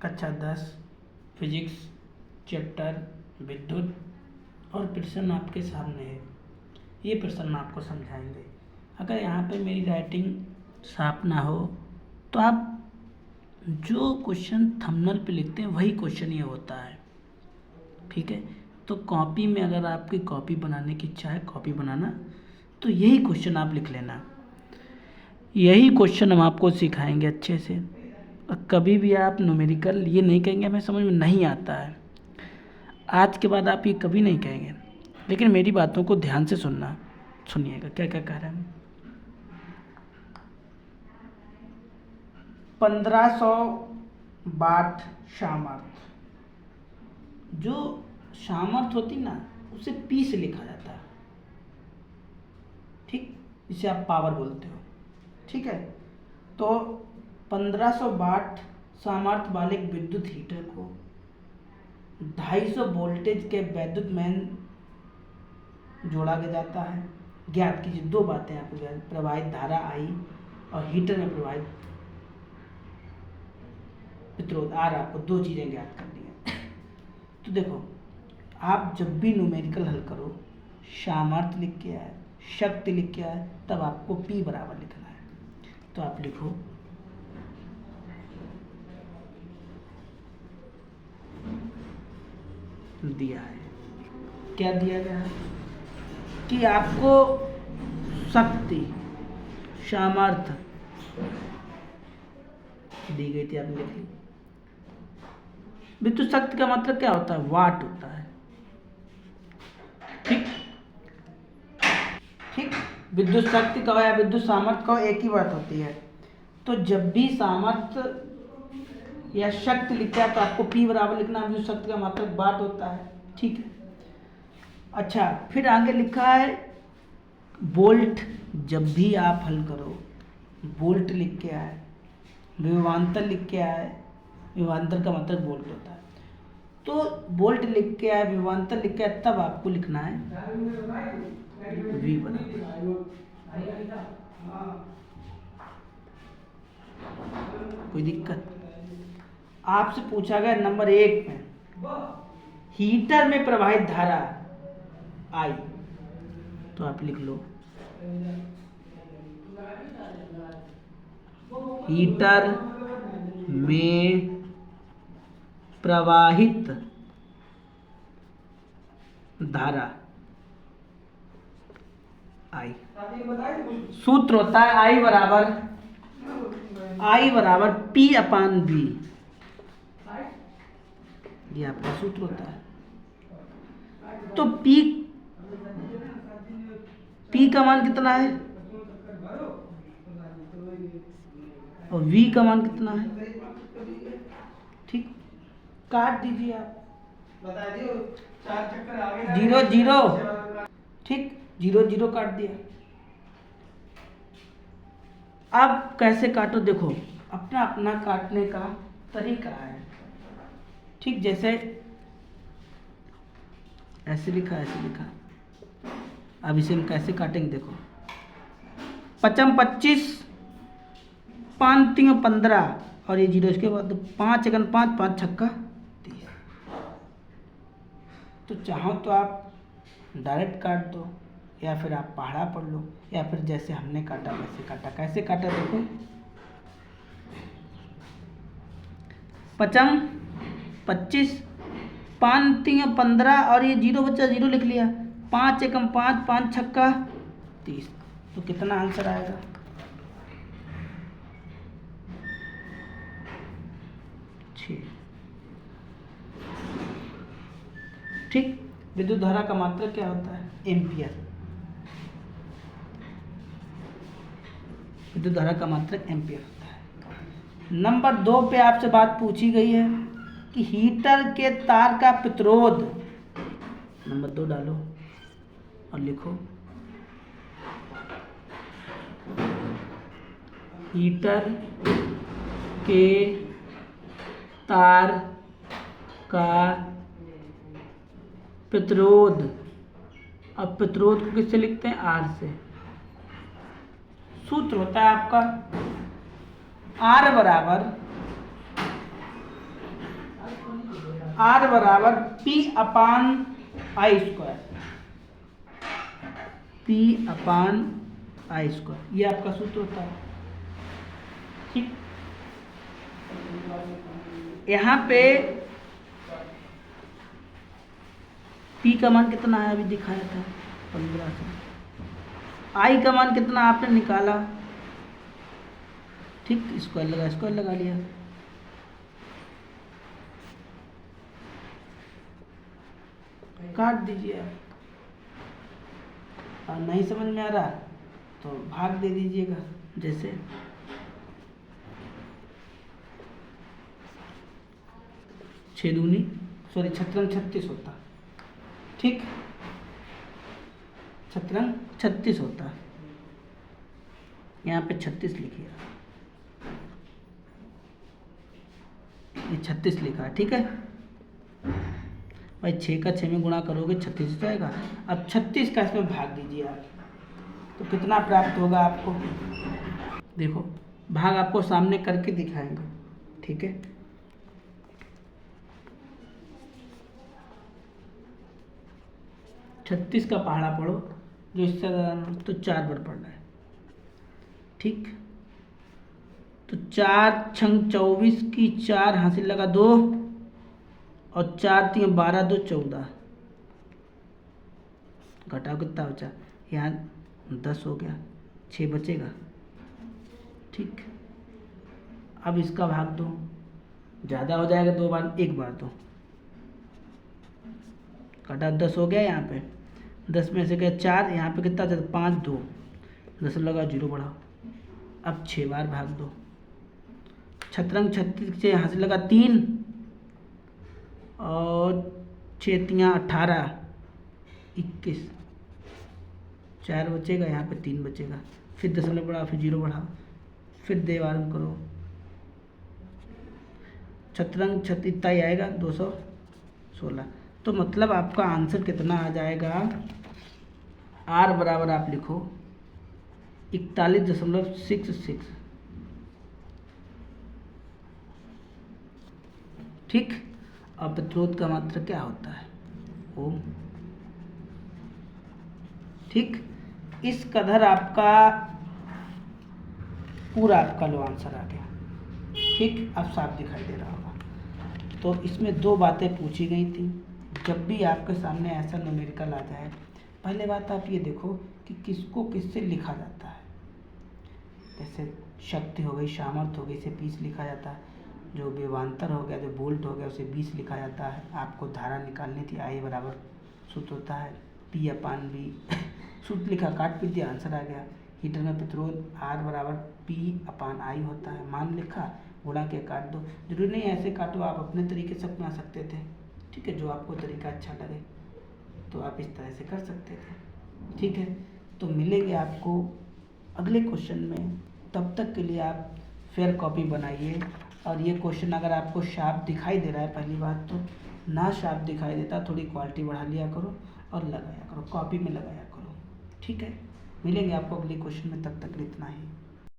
कक्षा 10 physics chapter विद्युत और प्रश्न आपके सामने है। ये प्रश्न आपको समझाएंगे। अगर यहाँ पे मेरी राइटिंग साफ ना हो तो आप जो क्वेश्चन थंबनेल पे लिखते हैं वही क्वेश्चन ये होता है, ठीक है। तो कॉपी में अगर आपकी कॉपी बनाने की इच्छा है, कॉपी बनाना, तो यही क्वेश्चन आप लिख लेना। यही क्वेश्चन हम आपको सिखाएंगे अच्छे से। और कभी भी आप न्यूमेरिकल ये नहीं कहेंगे हमें समझ में नहीं आता है। आज के बाद आप ये कभी नहीं कहेंगे। लेकिन मेरी बातों को ध्यान से सुनिएगा क्या क्या कह रहे हैं। 1500 वाट सामर्थ्य, जो सामर्थ्य होती ना उसे पी से लिखा जाता है, ठीक, इसे आप पावर बोलते हो, ठीक है। तो 1500 वाट सामर्थ्य वाले एक विद्युत हीटर को 250 वोल्टेज के विद्युत मैन जोड़ा गया जाता है। ज्ञात कीजिए, दो बातें आपको ज्ञात, प्रवाहित धारा आई और हीटर में प्रवाहित प्रतिरोध आर, आपको दो चीज़ें ज्ञात करनी है। तो देखो, आप जब भी न्यूमेरिकल हल करो, सामर्थ्य लिख के आए, शक्ति लिख के आए, तब आपको P बराबर लिखना है। तो आप लिखो दिया है, क्या दिया गया है कि आपको शक्ति सामर्थ्य दी गई थी, आपने लिख ली। विद्युत शक्ति का मतलब क्या होता है? वाट होता है, ठीक ठीक। विद्युत शक्ति का या विद्युत सामर्थ्य का एक ही बात होती है। तो जब भी सामर्थ्य या शक्ति लिखा है तो आपको P बराबर लिखना है। विद्युत शक्ति का मतलब वाट होता है, ठीक है। अच्छा, फिर आगे लिखा है वोल्ट। जब भी आप हल करो, वोल्ट लिख के आए, विभवांतर लिख के आए, विभवांतर का मतलब वोल्ट होता है। तो वोल्ट लिख के आए, विभवांतर लिख के आए, तब आपको लिखना है V बराबर। कोई दिक्कत? आपसे पूछा गया नंबर 1 में हीटर में प्रवाहित धारा I, तो आप लिख लो हीटर में प्रवाहित धारा I। सूत्र होता है I बराबर P/V। ये आपका सूत्र होता है। तो P का मान कितना है और V का मान कितना है, ठीक। काट दीजिए आप, बता दियो 4 चक्कर आगे 0 0, ठीक, 0 0 काट दिया। अब कैसे काटो, देखो अपना अपना काटने का तरीका है, ठीक। जैसे ऐसे लिखा, ऐसे लिखा। अब इसे हम कैसे काटेंगे, देखो 55 25, 5 3 15 और ये 0, इसके बाद 5 1 5 5 छक्का 30। तो चाहो तो आप डायरेक्ट काट दो, या फिर आप पहाड़ा पढ़ लो, या फिर जैसे हमने काटा वैसे काटा। कैसे काटा देखो, 55 25, 5 3 15 और ये 0 बच्चा 0 लिख लिया, 5 1 5 5 छक्का 30। तो कितना आंसर आएगा? 6, ठीक। विद्युत धारा का मात्रा क्या होता है? एम्पियर। विद्युत धारा का मात्रक एम्पियर होता है। नंबर 2 पे आपसे बात पूछी गई है कि हीटर के तार का प्रतिरोध। नंबर 2 डालो और लिखो हीटर के तार का प्रतिरोध। अब प्रतिरोध को किससे लिखते हैं? R से। सूत्र होता है आपका R बराबर R बराबर P/I², P/I², ये आपका सूत्र होता है। ठीक, यहाँ पे P का मान कितना आया अभी दिखाया था 1500, I का मान कितना आपने निकाला, ठीक, स्क्वायर लगा लिया। काट दीजिए आप, और नहीं समझ में आ रहा तो भाग दे दीजिएगा, जैसे 6 दूनी 36 होता, ठीक, 36 होता, यहाँ पे 36 लिखिए, ये 36 लिखा है, ठीक है भाई। 6 का 6 में गुणा करोगे 36 जाएगा। अब 36 का इसमें भाग दीजिए आप, तो कितना प्राप्त होगा आपको, देखो भाग आपको सामने करके दिखाएंगे, ठीक है। छत्तीस का पहाड़ा पढ़ो, जो इससे तो 4 बार पढ़ना है, ठीक। तो 4 छंग 24 की 4 हासिल लगा 2, और 4 3 12 2 14, घटाओ कितना बचा, यहाँ 10 हो गया, 6 बचेगा, ठीक। अब इसका भाग दो, ज़्यादा हो जाएगा 2 बार, 1 बार दो, घटा 10 हो गया, यहाँ पे 10 में से गया 4, यहाँ पे कितना था 5 2, 10 लगा 0 बढ़ाओ, अब 6 बार भाग दो। 36 से यहाँ से लगा 3, और 6 3 18 21, 4 बचेगा, यहाँ पे 3 बचेगा, फिर 10 बढ़ाओ, फिर 0 बढ़ाओ, फिर देवारम करो, 36 इतना ही आएगा 216। तो मतलब आपका आंसर कितना आ जाएगा, R बराबर आप लिखो 41.66, ठीक। अब प्रतिरोध का मात्रा क्या होता है, ओम, ठीक। इस कदर आपका पूरा आपका लो आंसर आ गया, ठीक। अब साफ दिखाई दे रहा होगा। तो इसमें 2 बातें पूछी गई थी। जब भी आपके सामने ऐसा न्यूमेरिकल आ जाए, पहले बात आप ये देखो कि किसको किससे लिखा जाता है। जैसे शक्ति हो गई, सामर्थ्य हो गई, इसे 20 लिखा जाता है। जो विभवांतर हो गया, जो वोल्ट हो गया, उसे 20 लिखा जाता है। आपको धारा निकालनी थी, I बराबर सूत्र होता है P/V, सूत्र लिखा, काट पीट दिया, आंसर आ गया। हीटर में प्रतिरोध R बराबर P/I होता है, मान लिखा, गुणा के काट दो। जरूरी नहीं ऐसे काटो, आप अपने तरीके से अपना सकते थे, ठीक है। जो आपको तरीका अच्छा लगे तो आप इस तरह से कर सकते थे, ठीक है। तो मिलेंगे आपको अगले क्वेश्चन में, तब तक के लिए आप फेयर कॉपी बनाइए। और ये क्वेश्चन अगर आपको शार्प दिखाई दे रहा है, पहली बात तो ना शार्प दिखाई देता, थोड़ी क्वालिटी बढ़ा लिया करो और लगाया करो, कॉपी में लगाया करो, ठीक है। मिलेंगे आपको अगले क्वेश्चन में, तब तक इतना ही।